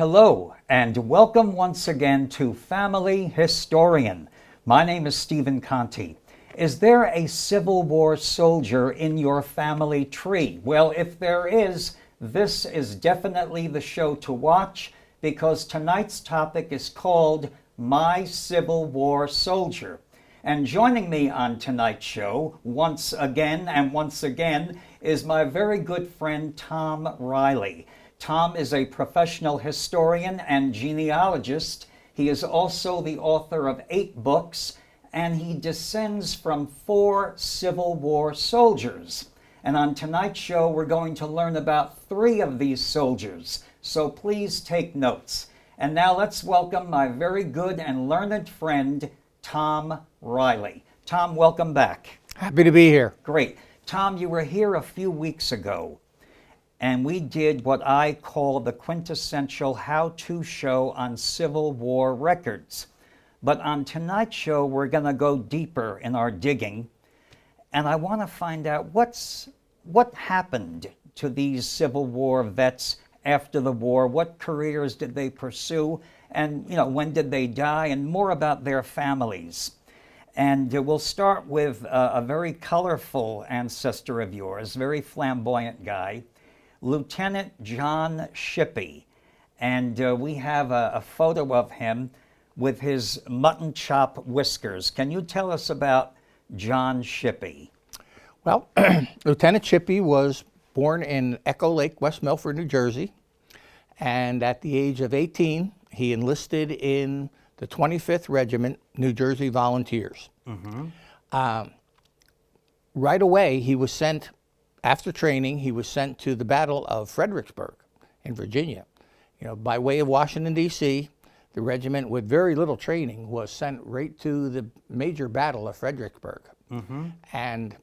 Hello, and welcome once again to Family Historian. My name is Stephen Conti. Is there a Civil War soldier in your family tree? Well, if there is, this is definitely the show to watch because tonight's topic is called My Civil War Soldier. And joining me on tonight's show, once again is my very good friend Tom Riley. Tom is a professional historian and genealogist. He is also the author of 8 books, and he descends from 4 Civil War soldiers. And on tonight's show, we're going to learn about 3 of these soldiers. So please take notes. And now let's welcome my very good and learned friend, Tom Riley. Tom, welcome back. Happy to be here. Great. Tom, you were here a few weeks ago, and we did what I call the quintessential how-to show on Civil War records. But on tonight's show, we're going to go deeper in our digging, and I want to find out what happened to these Civil War vets after the war. What careers did they pursue, and when did they die, and more about their families. And we'll start with a very colorful ancestor of yours, very flamboyant guy, Lieutenant John Shippey. And we have a photo of him with his mutton chop whiskers. Can you tell us about John Shippey? Well, Lieutenant Shippey was born in Echo Lake, West Milford, New Jersey. And at the age of 18, he enlisted in the 25th Regiment, New Jersey Volunteers. Right away, he was sent, after training, he was sent to the Battle of Fredericksburg in Virginia. By way of Washington, D.C., the regiment with very little training was sent right to the major battle of Fredericksburg. And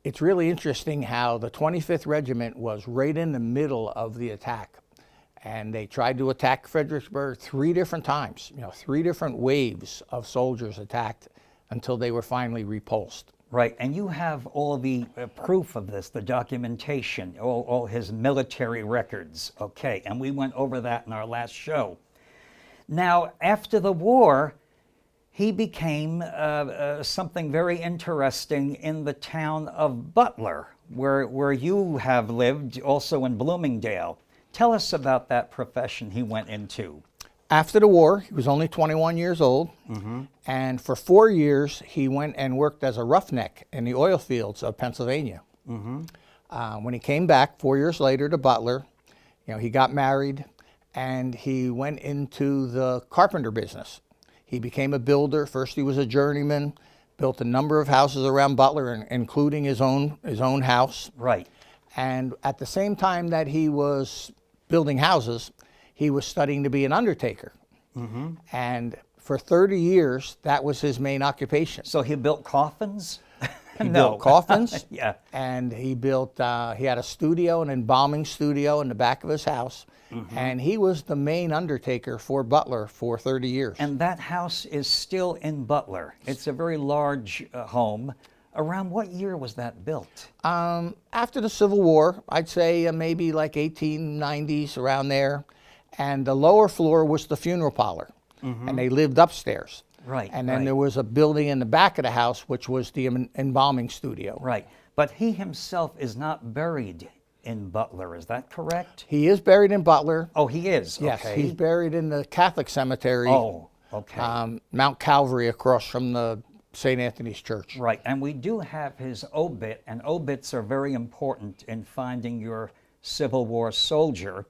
it's really interesting how the 25th Regiment was right in the middle of the attack. And they tried to attack Fredericksburg 3 different times. 3 different waves of soldiers attacked until they were finally repulsed. Right, and you have all the proof of this, the documentation, all his military records. Okay, and we went over that in our last show. Now, after the war, he became something very interesting in the town of Butler, where you have lived, also in Bloomingdale. Tell us about that profession he went into. After the war, he was only 21 years old, and for 4 years he went and worked as a roughneck in the oil fields of Pennsylvania. When he came back 4 years later to Butler, he got married and he went into the carpenter business. He became a builder. First he was a journeyman, built a number of houses around Butler, including his own house. Right. And at the same time that he was building houses, he was studying to be an undertaker. And for 30 years, that was his main occupation. So he built coffins? He built coffins. Yeah. And he had a studio, an embalming studio in the back of his house. And he was the main undertaker for Butler for 30 years. And that house is still in Butler. It's a very large home. Around what year was that built? After the Civil War, I'd say maybe like 1890s, around there. And the lower floor was the funeral parlor, and they lived upstairs. Right. And then there was a building in the back of the house, which was the embalming studio. Right. But he himself is not buried in Butler, is that correct? He is buried in Butler. Oh, he is? Yes, okay. He's buried in the Catholic cemetery. Oh, okay. Mount Calvary, across from the St. Anthony's Church. Right, and we do have his obit, and obits are very important in finding your Civil War soldier.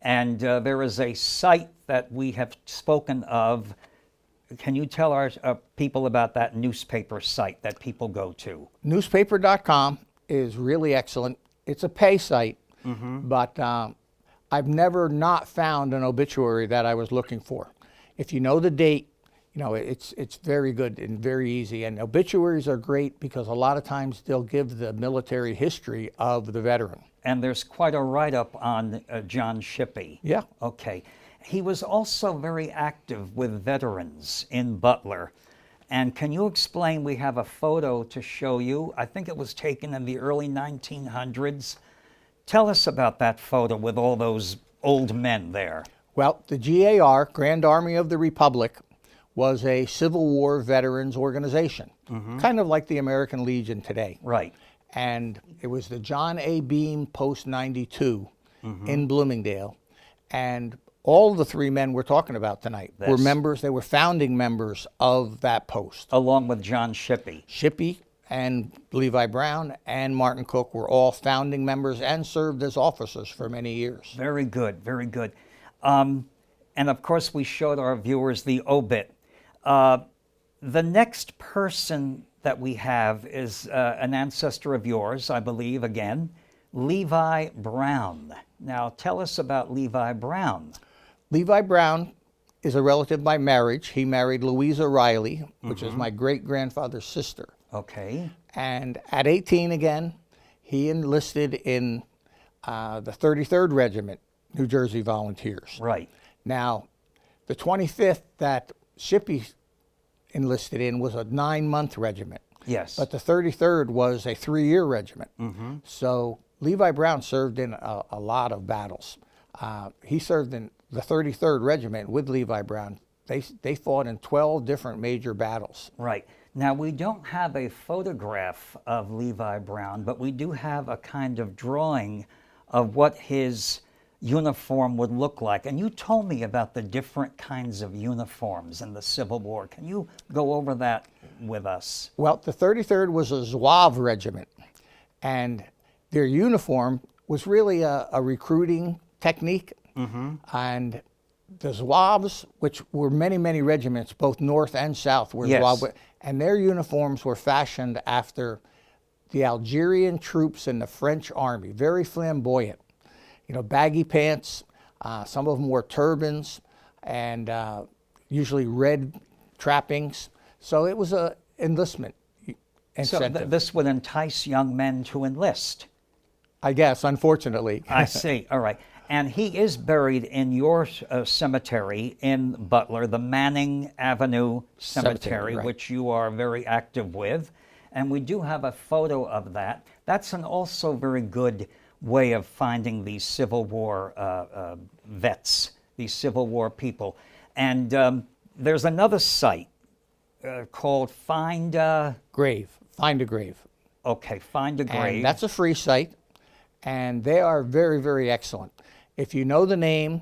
And there is a site that we have spoken of. Can you tell our people about that newspaper site that people go to? Newspaper.com is really excellent. It's a pay site, but I've never not found an obituary that I was looking for. If you know the date, it's very good and very easy. And obituaries are great because a lot of times they'll give the military history of the veteran. And there's quite a write-up on John Shippey. Yeah. Okay. He was also very active with veterans in Butler. And can you explain, we have a photo to show you. I think it was taken in the early 1900s. Tell us about that photo with all those old men there. Well, the GAR, Grand Army of the Republic, was a Civil War veterans organization, kind of like the American Legion today. Right. And it was the John A. Beam Post 92 in Bloomingdale. And all the three men we're talking about tonight were members, they were founding members of that post. Along with John Shippey. Shippey and Levi Brown and Martin Cook were all founding members and served as officers for many years. Very good, very good. And of course, we showed our viewers the obit. The next person that we have is an ancestor of yours, I believe, again, Levi Brown. Now, tell us about Levi Brown. Levi Brown is a relative by marriage. He married Louisa Riley, which is my great-grandfather's sister. Okay. And at 18 again, he enlisted in the 33rd Regiment, New Jersey Volunteers. Right. Now, the 25th that Shippey enlisted in was a 9-month regiment. Yes. But the 33rd was a 3-year regiment. So Levi Brown served in a lot of battles. He served in the 33rd Regiment with Levi Brown. They fought in 12 different major battles. Right. Now, we don't have a photograph of Levi Brown, but we do have a kind of drawing of what his uniform would look like. And you told me about the different kinds of uniforms in the Civil War. Can you go over that with us? Well, the 33rd was a Zouave regiment, and their uniform was really a recruiting technique. And the Zouaves, which were many, many regiments, both north and south, were Zouave, and their uniforms were fashioned after the Algerian troops in the French army, very flamboyant. You know, baggy pants, some of them wore turbans, and usually red trappings. So it was a enlistment incentive. So this would entice young men to enlist. I guess, unfortunately. I see. All right. And he is buried in your cemetery in Butler, the Manning Avenue Cemetery, right, which you are very active with. And we do have a photo of that. That's an also very good way of finding these Civil War vets, these Civil War people. And there's another site called Find a Grave. Find a Grave. Okay, Find a Grave. And that's a free site, and they are very, very excellent. If you know the name,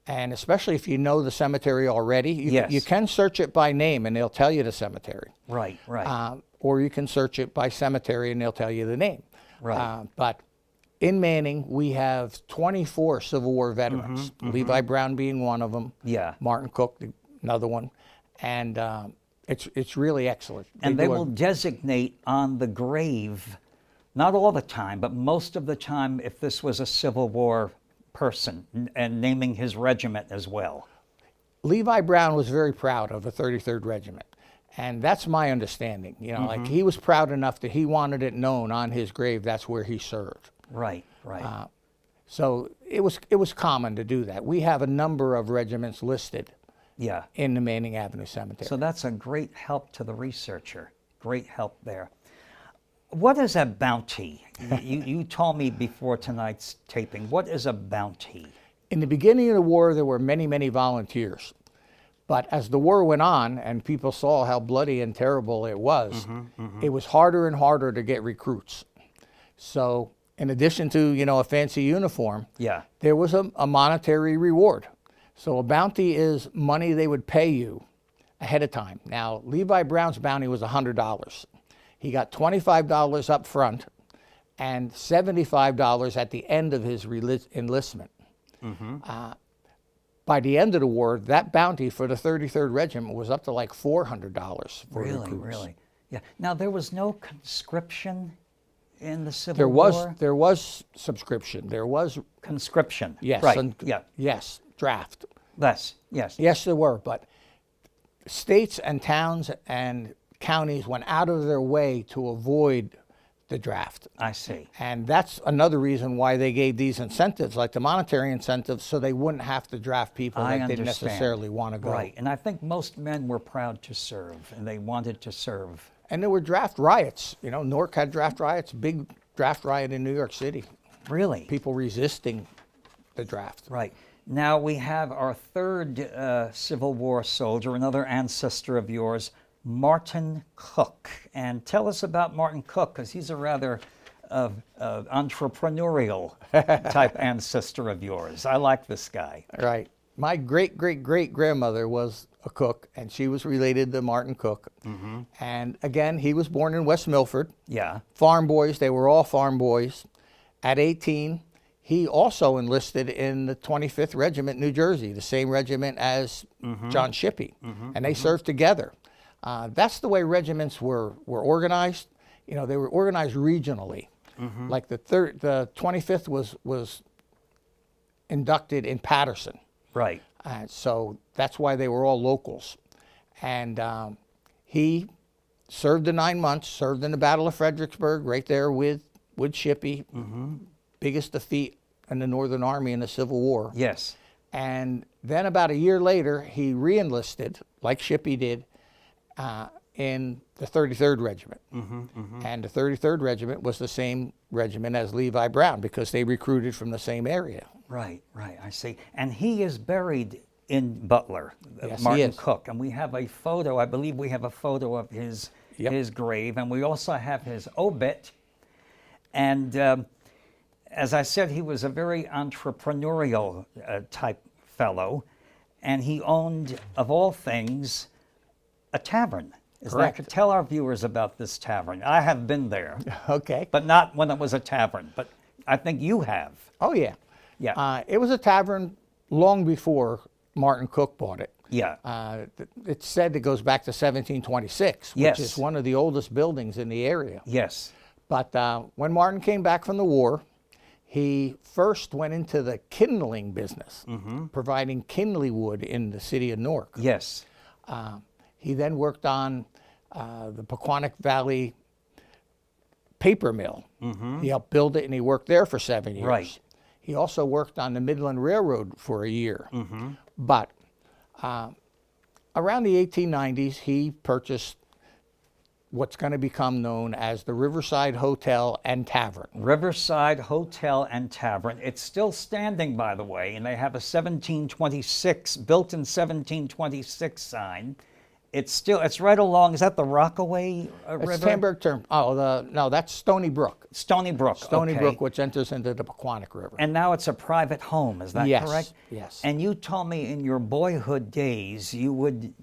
and especially if you know the cemetery already, you can search it by name, and they'll tell you the cemetery. Right, right. Or you can search it by cemetery, and they'll tell you the name. Right. But in Manning, we have 24 Civil War veterans, Levi Brown being one of them, Yeah. Martin Cook, another one, and it's really excellent. And they will designate on the grave, not all the time, but most of the time, if this was a Civil War person, and naming his regiment as well. Levi Brown was very proud of the 33rd Regiment, and that's my understanding. You know, like he was proud enough that he wanted it known on his grave that's where he served. Right, right. So it was common to do that. We have a number of regiments listed Yeah. in the Manning Avenue Cemetery. So that's a great help to the researcher. Great help there. What is a bounty? You told me before tonight's taping. What is a bounty? In the beginning of the war, there were many, many volunteers. But as the war went on and people saw how bloody and terrible it was harder and harder to get recruits. So in addition to, you know, a fancy uniform, Yeah. there was a monetary reward. So a bounty is money they would pay you ahead of time. Now, Levi Brown's bounty was $100. He got $25 up front and $75 at the end of his enlistment. By the end of the war, that bounty for the 33rd Regiment was up to like $400 for recruits. Really? Yeah. Now, there was no conscription in the Civil War? There was subscription. There was Conscription. yes, Right. Yeah. yes, draft. Yes. Yes, there were, but states and towns and counties went out of their way to avoid the draft. I see. And that's another reason why they gave these incentives, like the monetary incentives, so they wouldn't have to draft people I that didn't understand. necessarily want to go. Right. And I think most men were proud to serve, and they wanted to serve. And there were draft riots. You know, Newark had draft riots, big draft riot in New York City. Really? People resisting the draft. Right. Now we have our third Civil War soldier, another ancestor of yours, Martin Cook. And tell us about Martin Cook, because he's a rather entrepreneurial type ancestor of yours. I like this guy. Right. My great-great-great-grandmother was a cook, and she was related to Martin Cook. And again, he was born in West Milford. Yeah. Farm boys, they were all farm boys. At 18, he also enlisted in the 25th Regiment, New Jersey, the same regiment as John Shippey, and they served together. That's the way regiments were organized. You know, they were organized regionally. Like the 25th was inducted in Patterson. Right. So that's why they were all locals. And he served the 9 months, served in the Battle of Fredericksburg, right there with Shippey. Biggest defeat in the Northern Army in the Civil War. Yes. And then about a year later, he re-enlisted, like Shippey did, in the 33rd Regiment. And the 33rd Regiment was the same regiment as Levi Brown because they recruited from the same area. Right, right, I see. And he is buried in Butler, Yes, he Martin is. Cook. And we have a photo, I believe we have a photo of his grave, and we also have his obit. And as I said, he was a very entrepreneurial type fellow, and he owned, of all things, a tavern. Correct. Tell our viewers about this tavern. I have been there, Okay. but not when it was a tavern, but I think you have. Oh, yeah. Yeah. It was a tavern long before Martin Cook bought it. Yeah. It's said it goes back to 1726, which Yes. is one of the oldest buildings in the area. Yes. But when Martin came back from the war, he first went into the kindling business, providing kindling wood in the city of Newark. Yes. He then worked on the Pequannock Valley paper mill. He helped build it, and he worked there for 7 years. Right. He also worked on the Midland Railroad for a year. But around the 1890s, he purchased what's going to become known as the Riverside Hotel and Tavern. Riverside Hotel and Tavern. It's still standing, by the way, and they have a 1726, built in 1726 sign. It's right along, is that the Rockaway River? It's Hamburg Term. Oh, no, that's Stony Brook. Stony Brook. Stony okay. Brook, which enters into the Pequannock River. And now it's a private home, is that Yes, correct? yes. And you told me in your boyhood days you would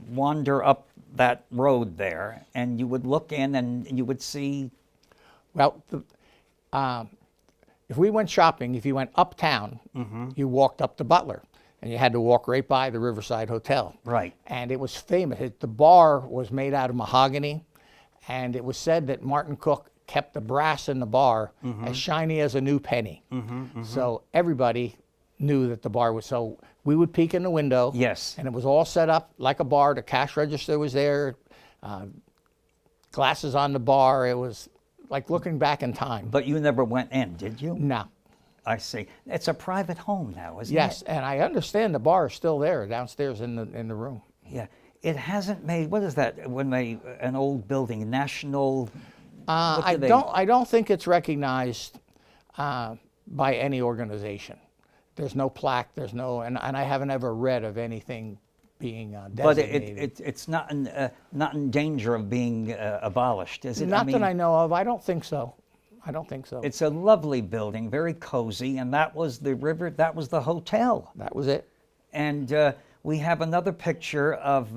wander up that road there and you would look in and you would see. Well, if we went shopping, if you went uptown, you walked up to Butler, and you had to walk right by the Riverside Hotel. Right. And it was famous. The bar was made out of mahogany, and it was said that Martin Cook kept the brass in the bar as shiny as a new penny. So everybody knew that the bar was, so we would peek in the window. Yes. And it was all set up like a bar. The cash register was there, glasses on the bar. It was like looking back in time. But you never went in, did you? No. I see. It's a private home now, isn't it? Yes, and I understand the bar is still there downstairs in the room. Yeah. It hasn't made, what is that, when an old building, National, I don't think it's recognized by any organization. There's no plaque, and I haven't ever read of anything being designated. But it's not in danger of being abolished, is it? Not that I know of. I don't think so. I don't think so. It's a lovely building, very cozy, and that was the river, that was the hotel. That was it. And we have another picture of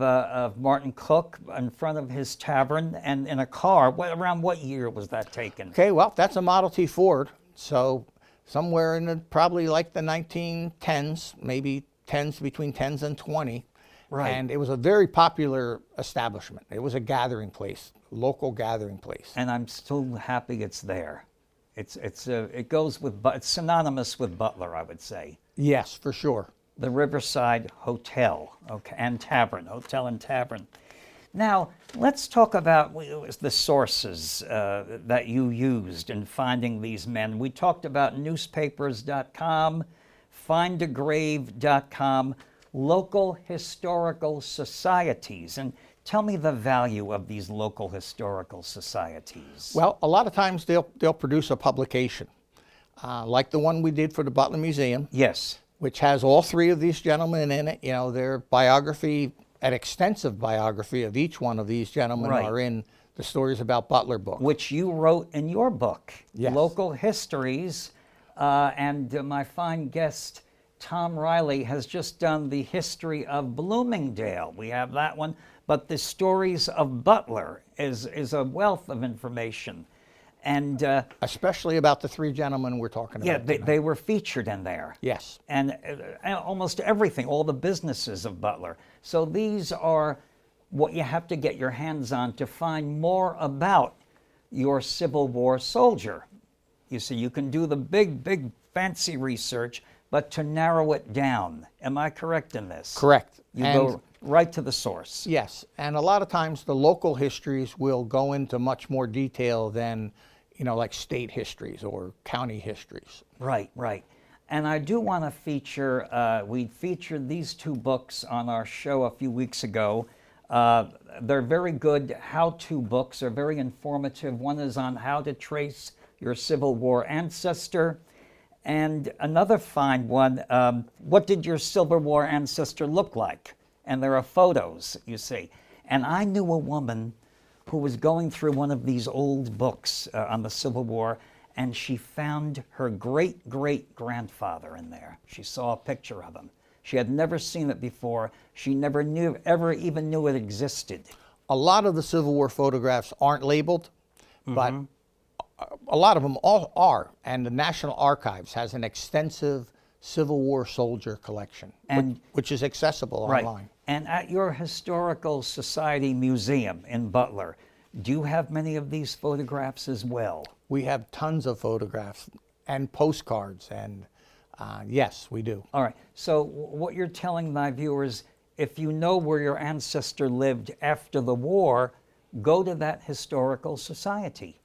Martin Cook in front of his tavern and in a car. Around what year was that taken? Okay, well, that's a Model T Ford, so somewhere in probably like the 1910s, maybe between 10s and 20. Right. And it was a very popular establishment. It was a gathering place, local gathering place. And I'm still happy it's there. It goes with, it's synonymous with Butler, I would say. Yes, for sure. The Riverside Hotel, okay, and Tavern, Hotel and Tavern. Now, let's talk about the sources that you used in finding these men. We talked about newspapers.com, findagrave.com, local historical societies. And tell me the value of these local historical societies. Well, a lot of times they'll produce a publication, like the one we did for the Butler Museum. Yes. which has all three of these gentlemen in it. You know, their biography, an extensive biography of each one of these gentlemen Right. are in the Stories About Butler book. Which you wrote in your book, Yes. Local Histories. And my fine guest, Tom Riley, has just done the history of Bloomingdale. We have that one. But the Stories of Butler is a wealth of information. And Especially about the three gentlemen we're talking yeah, about. they were featured in there. Yes. And almost everything, all the businesses of Butler. So these are what you have to get your hands on to find more about your Civil War soldier. You see, you can do the big, fancy research, but to narrow it down. Am I correct in this? Correct. You And- go right to the source. Yes, and a lot of times the local histories will go into much more detail than, you know, like state histories or county histories. Right, right. And I do want to feature, we featured these two books on our show a few weeks ago. They're very good how-to books. They're very informative. One is on how to trace your Civil War ancestor. And another fine one, what did your Civil War ancestor look like? And there are photos, you see. And I knew a woman who was going through one of these old books on the Civil War, and she found her great-great-grandfather in there. She saw a picture of him. She had never seen it before. She never ever even knew it existed. A lot of the Civil War photographs aren't labeled, but a lot of them all are. And the National Archives has an extensive Civil War soldier collection, And- which is accessible Right. online. And at your Historical Society Museum in Butler, do you have many of these photographs as well? We have tons of photographs and postcards, and yes, we do. All right. So what you're telling my viewers, if you know where your ancestor lived after the war, go to that historical society.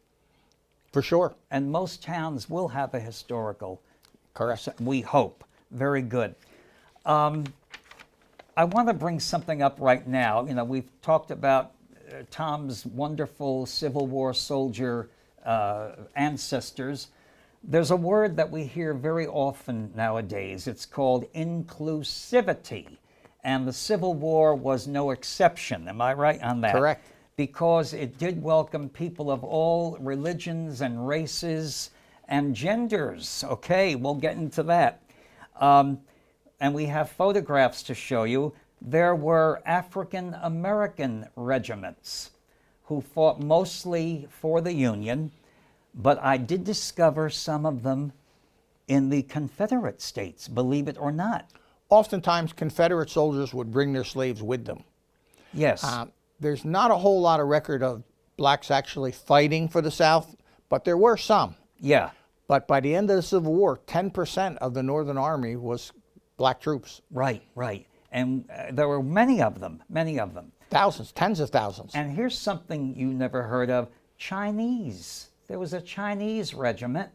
For sure. And most towns will have a historical. Correct. We hope. Very good. I want to bring something up right now. You know, we've talked about Tom's wonderful Civil War soldier ancestors. There's a word that we hear very often nowadays. It's called inclusivity. And the Civil War was no exception. Am I right on that? Correct. Because it did welcome people of all religions and races and genders. Okay, we'll get into that. And we have photographs to show you. There were African American regiments who fought mostly for the Union, but I did discover some of them in the Confederate States, believe it or not. Oftentimes, Confederate soldiers would bring their slaves with them. Yes. There's not a whole lot of record of blacks actually fighting for the South, but there were some. Yeah. But by the end of the Civil War, 10% of the Northern Army was black troops. Right, right. And there were many of them, many of them. Thousands, tens of thousands. And here's something you never heard of, Chinese. There was a Chinese regiment,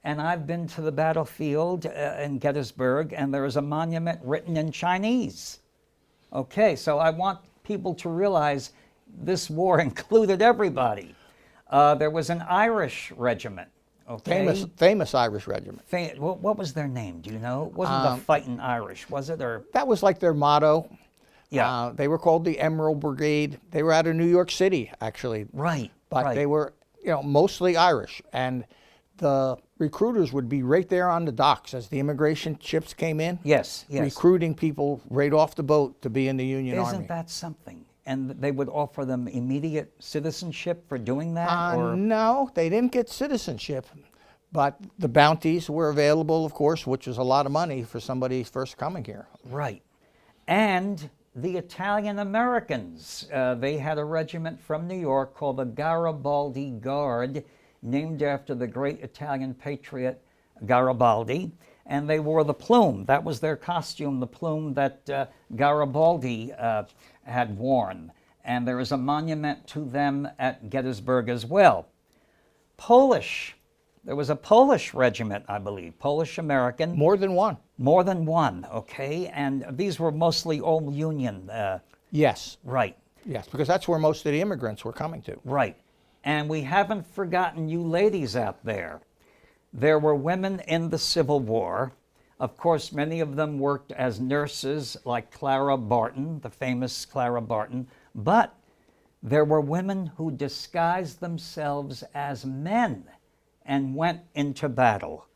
and I've been to the battlefield in Gettysburg, and there is a monument written in Chinese. Okay, so I want people to realize this war included everybody. There was an Irish regiment. Okay. Famous Irish regiment. What was their name? Do you know? It wasn't the Fighting Irish, was it? Or That was like their motto. yeah, They were called the Emerald Brigade. They were out of New York City, actually. right. But right. they were, mostly Irish. And the recruiters would be right there on the docks as the immigration ships came in. Yes, yes. Recruiting people right off the boat to be in the Union Army. Isn't that something? And they would offer them immediate citizenship for doing that? Or No, they didn't get citizenship, but the bounties were available, of course, which was a lot of money for somebody first coming here. right. And the Italian Americans, they had a regiment from New York called the Garibaldi Guard, named after the great Italian patriot Garibaldi. And they wore the plume. That was their costume, the plume that Garibaldi had worn. And there is a monument to them at Gettysburg as well. Polish. There was a Polish regiment, I believe, Polish American. More than one. More than one, okay? And these were mostly all Union. Yes, Right, yes, because that's where most of the immigrants were coming to. right. And we haven't forgotten you ladies out there. There were women in the Civil War. Of course, many of them worked as nurses, like Clara Barton, the famous Clara Barton, but there were women who disguised themselves as men and went into battle.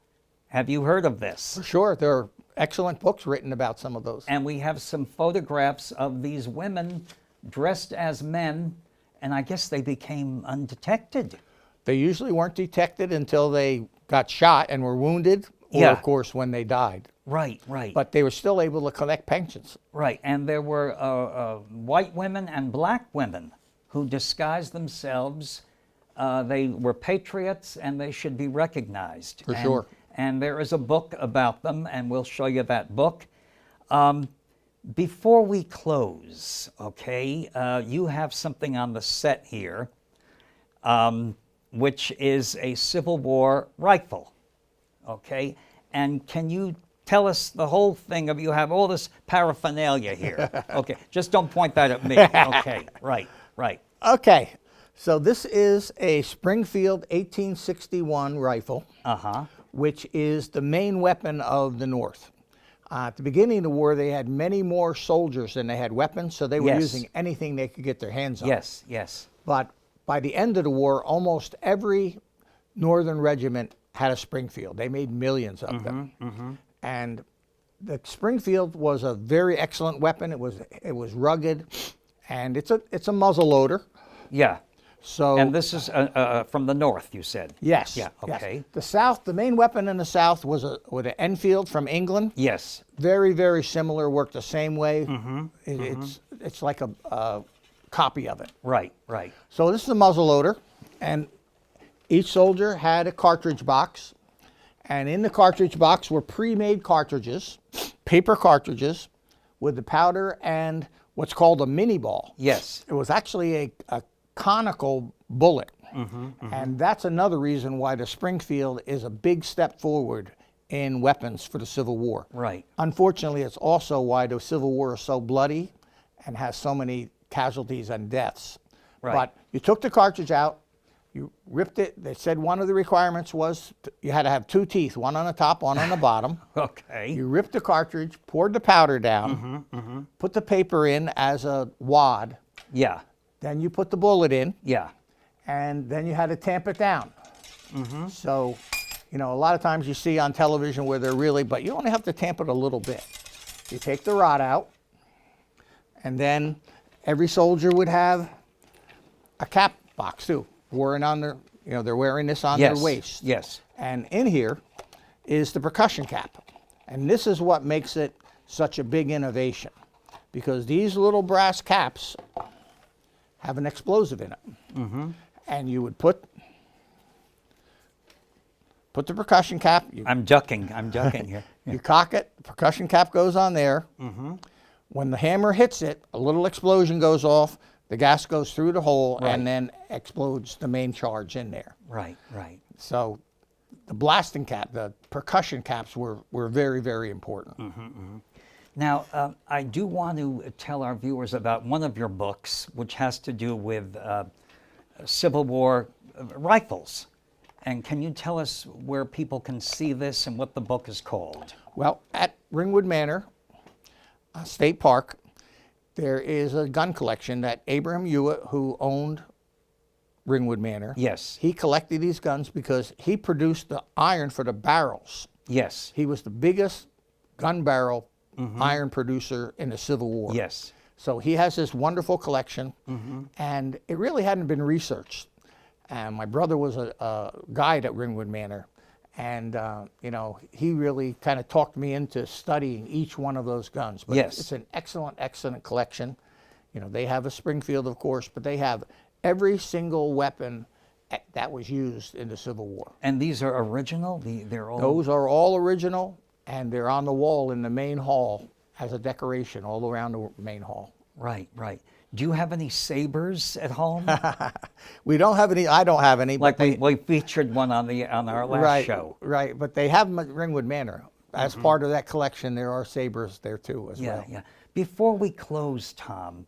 Have you heard of this? For sure, there are excellent books written about some of those. And we have some photographs of these women dressed as men, and I guess they became undetected. They usually weren't detected until they got shot and were wounded, or Yeah. of course when they died. Right, right. But they were still able to collect pensions. Right, and there were white women and black women who disguised themselves. They were patriots and they should be recognized. For sure. And there is a book about them, and we'll show you that book. Before we close, okay, you have something on the set here, which is a Civil War rifle, okay? And can you tell us the whole thing of, you have all this paraphernalia here. Okay, just don't point that at me. Okay, right, right. Okay, so this is a Springfield 1861 rifle, which is the main weapon of the North. At the beginning of the war, they had many more soldiers than they had weapons, so they were Yes. using anything they could get their hands on. Yes, yes. But by the end of the war, almost every Northern regiment had a Springfield. They made millions of them. And the Springfield was a very excellent weapon. It was rugged, and it's a muzzle loader. Yeah. So And this is from the North, you said? yes, Yeah, yes. okay. The South, the main weapon in the South was an Enfield from England. Yes. Very, very similar. Worked the same way. It's like a copy of it. Right, right. So this is a muzzle loader, and each soldier had a cartridge box, and in the cartridge box were pre-made cartridges, paper cartridges, with the powder and what's called a mini ball. Yes. It was actually a conical bullet, and that's another reason why the Springfield is a big step forward in weapons for the Civil War. Right. Unfortunately, it's also why the Civil War is so bloody and has so many casualties and deaths. Right. But you took the cartridge out, you ripped it. They said one of the requirements was you had to have two teeth, one on the top, one on the bottom. Okay. You ripped the cartridge, poured the powder down, put the paper in as a wad, Yeah, then you put the bullet in, yeah. and then you had to tamp it down. So, you know, a lot of times you see on television where they're really, but you only have to tamp it a little bit. You take the rod out, and then every soldier would have a cap box too, wearing on their, you know, they're wearing this on Yes, their waist. yes. And in here is the percussion cap. And this is what makes it such a big innovation, because these little brass caps have an explosive in it. And you would put the percussion cap, I'm ducking here. you cock it, the percussion cap goes on there. When the hammer hits it, a little explosion goes off, the gas goes through the hole, Right. and then explodes the main charge in there. Right, right. So the blasting cap, the percussion caps were very, very important. Now, I do want to tell our viewers about one of your books, which has to do with Civil War rifles. And can you tell us where people can see this and what the book is called? Well, at Ringwood Manor State Park, there is a gun collection that Abraham Hewitt, who owned Ringwood Manor, Yes, he collected these guns because he produced the iron for the barrels. yes, He was the biggest gun barrel iron producer in the Civil War. yes. So he has this wonderful collection, and it really hadn't been researched. And my brother was a guide at Ringwood Manor, and you know, he really kind of talked me into studying each one of those guns. But Yes. it's an excellent, excellent collection. You know, they have a Springfield, of course, but they have every single weapon that was used in the Civil War. And these are original? They're all... Those are all original, and they're on the wall in the main hall as a decoration all around the main hall. Right, right. Do you have any sabers at home? We don't have any. I don't have any. Like but we featured one on our last right, show. right. But they have them at Ringwood Manor. As part of that collection, there are sabers there too as Yeah, well. yeah. Before we close, Tom,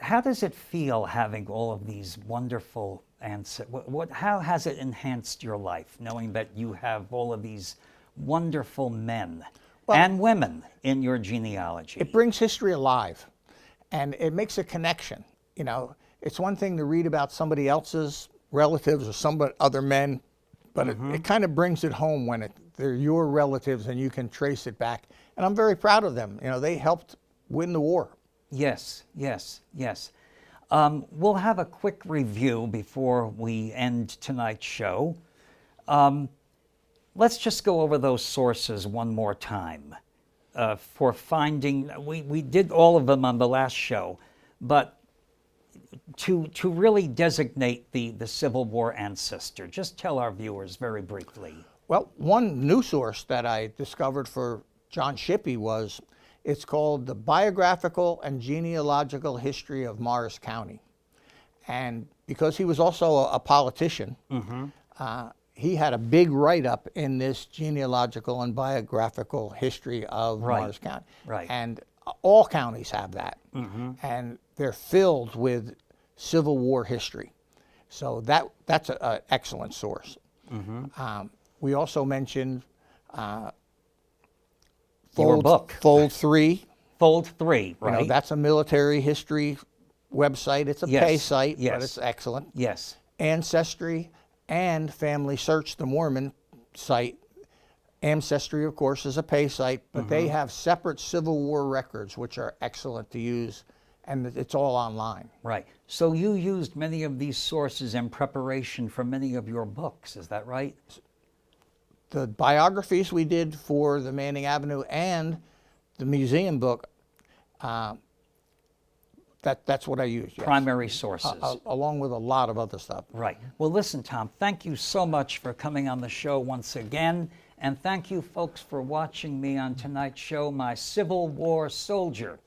how does it feel having all of these wonderful answers? How has it enhanced your life, knowing that you have all of these wonderful men and women in your genealogy? It brings history alive, and it makes a connection. You know, it's one thing to read about somebody else's relatives or some other men, but it kind of brings it home when they're your relatives and you can trace it back. And I'm very proud of them. You know, they helped win the war. Yes, yes, yes. We'll have a quick review before we end tonight's show. Let's just go over those sources one more time for finding. We did all of them on the last show, but to really designate the Civil War ancestor, just tell our viewers very briefly. Well, one new source that I discovered for John Shippey was, it's called The Biographical and Genealogical History of Morris County. And because he was also a politician, he had a big write-up in this genealogical and biographical history of Morris County. Right. And all counties have that. And they're filled with Civil War history. So that's an excellent source. We also mentioned Your book. Fold 3. Fold 3, right? You know, that's a military history website. It's a pay site, but it's excellent. Yes. Ancestry and Family Search, the Mormon site. Ancestry, of course, is a pay site, but they have separate Civil War records, which are excellent to use, and it's all online. Right. So you used many of these sources in preparation for many of your books, is that right? The biographies we did for the Manning Avenue and the museum book, that's what I used. Yes. Primary sources. Along with a lot of other stuff. Right. Well, listen, Tom, thank you so much for coming on the show once again. And thank you, folks, for watching me on tonight's show, My Civil War Soldier.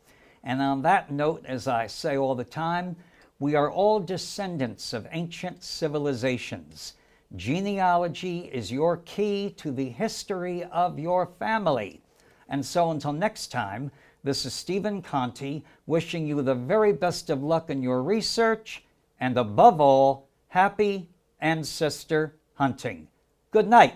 And on that note, as I say all the time, we are all descendants of ancient civilizations. Genealogy is your key to the history of your family. And so until next time, this is Stephen Conti wishing you the very best of luck in your research and above all, happy ancestor hunting. Good night.